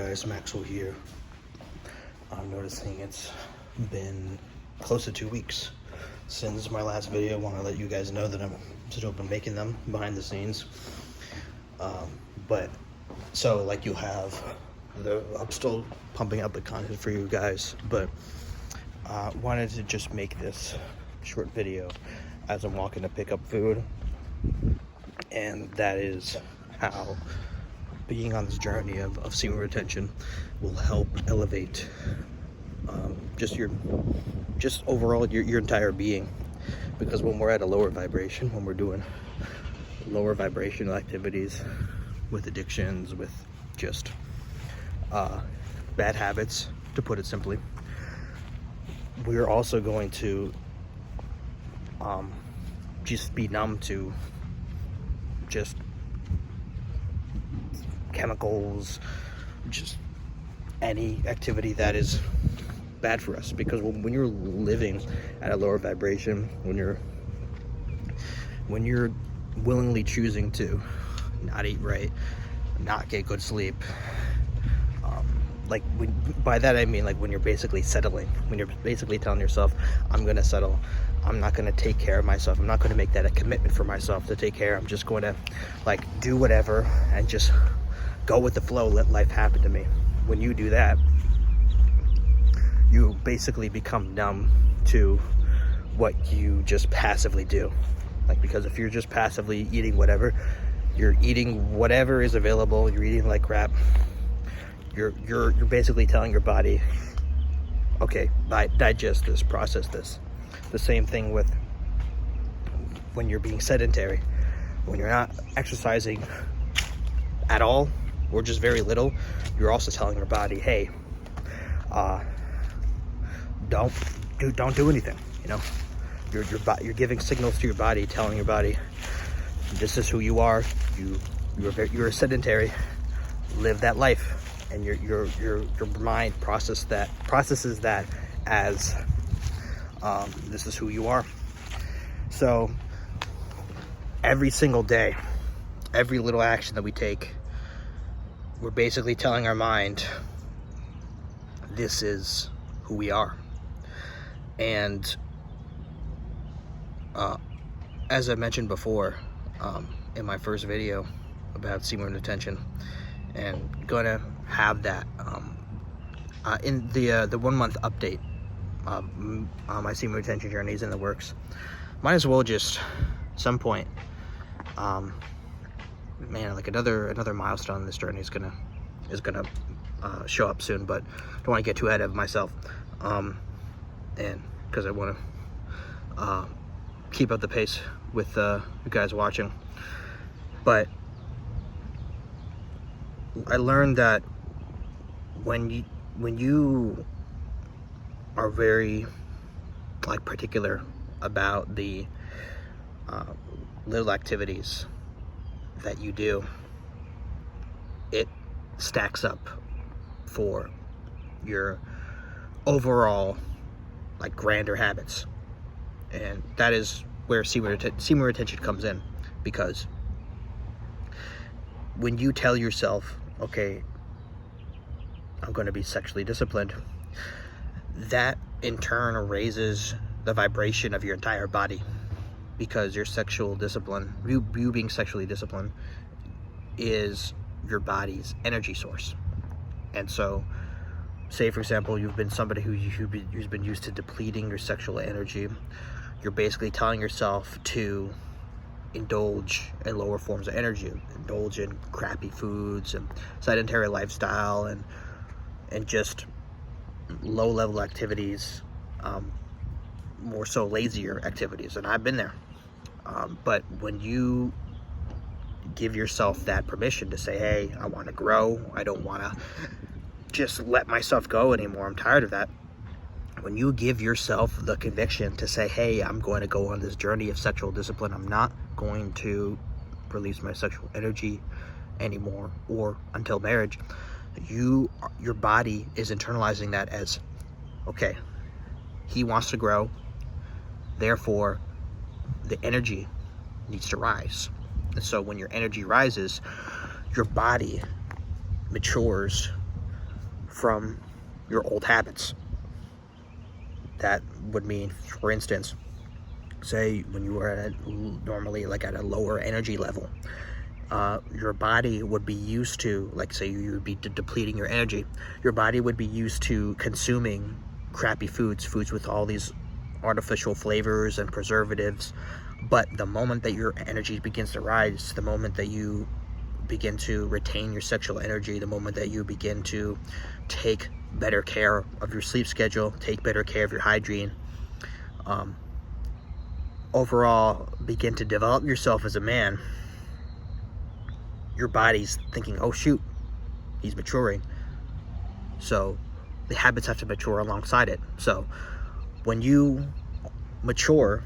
guys? Maxwell here. I'm noticing it's been close to 2 weeks since my last video. I want to let you guys know that I'm still been making them behind the scenes. But so like you'll have I'm still pumping out the content for you guys, but wanted to just make this short video as I'm walking to pick up food, and that is how being on this journey of semen retention will help elevate just overall your entire being. Because when we're at a lower vibration, when we're doing lower vibrational activities with addictions, with just bad habits, to put it simply, we're also going to just be numb to just chemicals, just any activity that is bad for us. Because when you're living at a lower vibration, when you're willingly choosing to not eat right, not get good sleep, by that I mean like when you're basically settling, when you're basically telling yourself, I'm gonna settle, I'm not gonna take care of myself, I'm not gonna make that a commitment for myself to take care, I'm just going to like do whatever and just go with the flow, let life happen to me. When you do that, you basically become numb to what you just passively do. Like, because if you're just passively eating whatever, you're eating whatever is available, you're eating like crap, you're basically telling your body, okay, digest this, process this. The same thing with when you're being sedentary, when you're not exercising at all or just very little, you're also telling your body, hey, don't do anything. You know, you're giving signals to your body, telling your body, this is who you are. You're a sedentary. Live that life, and your mind processes that as this is who you are. So every single day, every little action that we take, we're basically telling our mind, this is who we are. And as I mentioned before in my first video about semen retention, and gonna have that in the 1 month update, my semen retention journey is in the works. Might as well just some point, man, like another milestone in this journey is gonna show up soon, but don't want to get too ahead of myself, and because I want to keep up the pace with you guys watching. But I learned that when you are very like particular about the little activities that you do, it stacks up for your overall like grander habits. And that is where semen retention comes in. Because when you tell yourself, okay, I'm going to be sexually disciplined, that in turn raises the vibration of your entire body. Because your sexual discipline, you being sexually disciplined, is your body's energy source. And so, say for example, you've been somebody who's been used to depleting your sexual energy. You're basically telling yourself to indulge in lower forms of energy, indulge in crappy foods and sedentary lifestyle and just low-level activities, more so lazier activities. And I've been there. But when you give yourself that permission to say, hey, I want to grow, I don't want to just let myself go anymore, I'm tired of that. When you give yourself the conviction to say, hey, I'm going to go on this journey of sexual discipline, I'm not going to release my sexual energy anymore or until marriage, your body is internalizing that as, okay, he wants to grow, therefore the energy needs to rise. And so when your energy rises, your body matures from your old habits. That would mean, for instance, say when you were normally like at a lower energy level, your body would be used to, like say you would be depleting your energy, your body would be used to consuming crappy foods with all these artificial flavors and preservatives. But the moment that your energy begins to rise, the moment that you begin to retain your sexual energy, the moment that you begin to take better care of your sleep schedule, take better care of your hygiene, overall begin to develop yourself as a man, your body's thinking, oh shoot, he's maturing. So the habits have to mature alongside it. So when you mature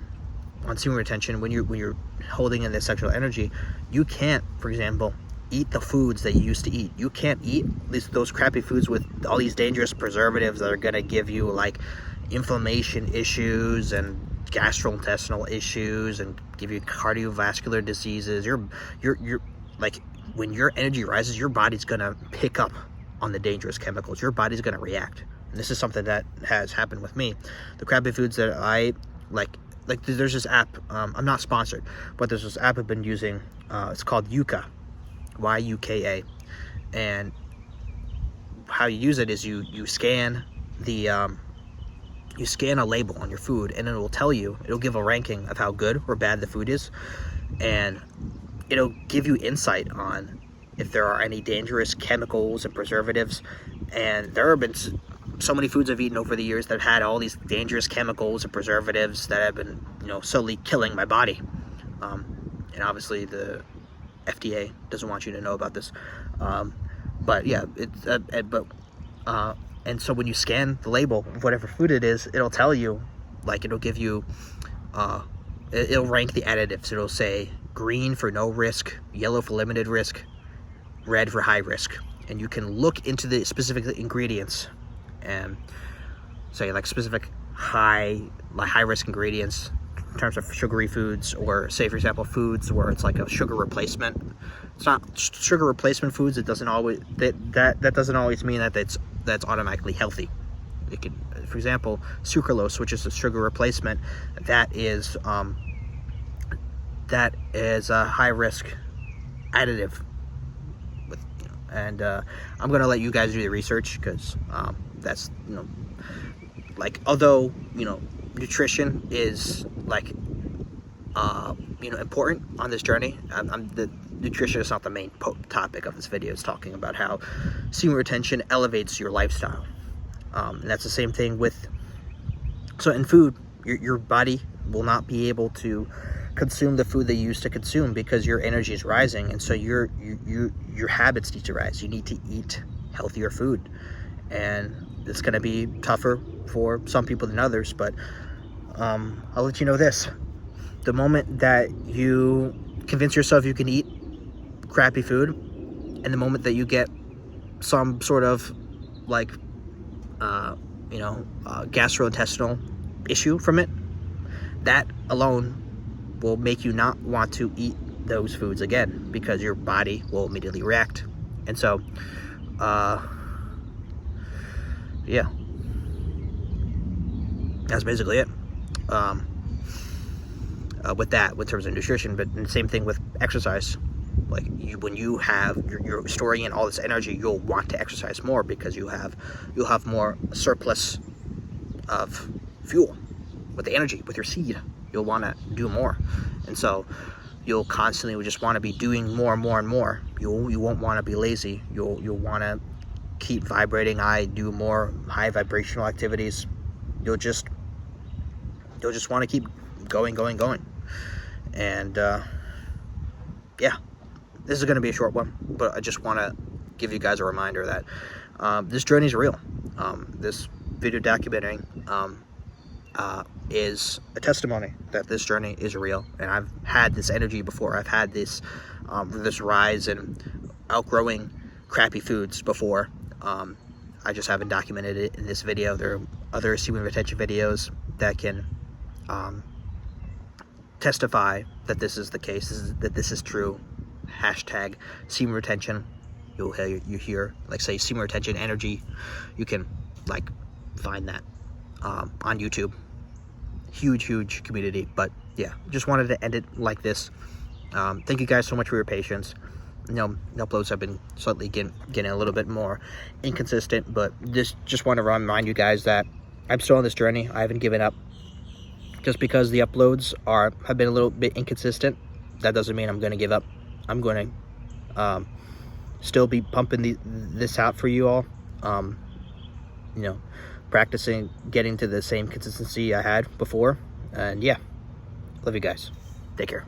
on semen retention, when you're holding in the sexual energy, you can't, for example, eat the foods that you used to eat. You can't eat those crappy foods with all these dangerous preservatives that are going to give you like inflammation issues and gastrointestinal issues and give you cardiovascular diseases. You're like, when your energy rises, your body's going to pick up on the dangerous chemicals. Your body's going to react. And this is something that has happened with me. The crappy foods that I like there's this app, I'm not sponsored, but there's this app I've been using. It's called Yuka, Yuka. And how you use it is you scan the you scan a label on your food, and it'll tell you, it'll give a ranking of how good or bad the food is, and it'll give you insight on if there are any dangerous chemicals and preservatives. And there have been so many foods I've eaten over the years that had all these dangerous chemicals and preservatives that have been, slowly killing my body. And obviously the FDA doesn't want you to know about this. But yeah, and so when you scan the label of whatever food it is, it'll tell you, like, it'll give you, it'll rank the additives. It'll say green for no risk, yellow for limited risk, red for high risk. And you can look into the specific ingredients and say like specific high risk ingredients in terms of sugary foods, or say for example foods where it's like a sugar replacement. It's not sugar replacement foods. It doesn't always that doesn't always mean that that's automatically healthy. It could, for example, sucralose, which is a sugar replacement, that is a high risk additive. And I'm gonna let you guys do the research, because that's like, although nutrition is like important on this journey, the nutrition is not the main topic of this video. It's talking about how semen retention elevates your lifestyle, and that's the same thing with, so in food, your body will not be able to consume the food that you used to consume because your energy is rising, and so your habits need to rise. You need to eat healthier food, and it's going to be tougher for some people than others. But I'll let you know this: the moment that you convince yourself you can eat crappy food, and the moment that you get some sort of like gastrointestinal issue from it, that alone will make you not want to eat those foods again, because your body will immediately react. And so yeah, that's basically it with that, in terms of nutrition. But the same thing with exercise. Like, when you have you're storing in all this energy, you'll want to exercise more, because you'll have more surplus of fuel with the energy, with your seed. You'll want to do more, and so you'll constantly just want to be doing more and more and more. You won't want to be lazy. You'll want to keep vibrating high, do more high vibrational activities. You'll just want to keep going. And yeah, this is going to be a short one, but I just want to give you guys a reminder that this journey is real. This video documentary is a testimony that this journey is real, and I've had this energy before. I've had this rise in outgrowing crappy foods before. I just haven't documented it in this video. There are other semen retention videos that can testify that this is the case, that this is true. Hashtag semen retention. you hear, like, say, semen retention energy. You can, like, find that on YouTube. Huge community. But yeah, just wanted to end it like this. Thank you guys so much for your patience. The uploads have been slightly getting a little bit more inconsistent, but just want to remind you guys that I'm still on this journey. I haven't given up. Just because the uploads have been a little bit inconsistent, that doesn't mean I'm going to give up. I'm going to still be pumping this out for you all. Practicing getting to the same consistency I had before. And yeah, love you guys. Take care.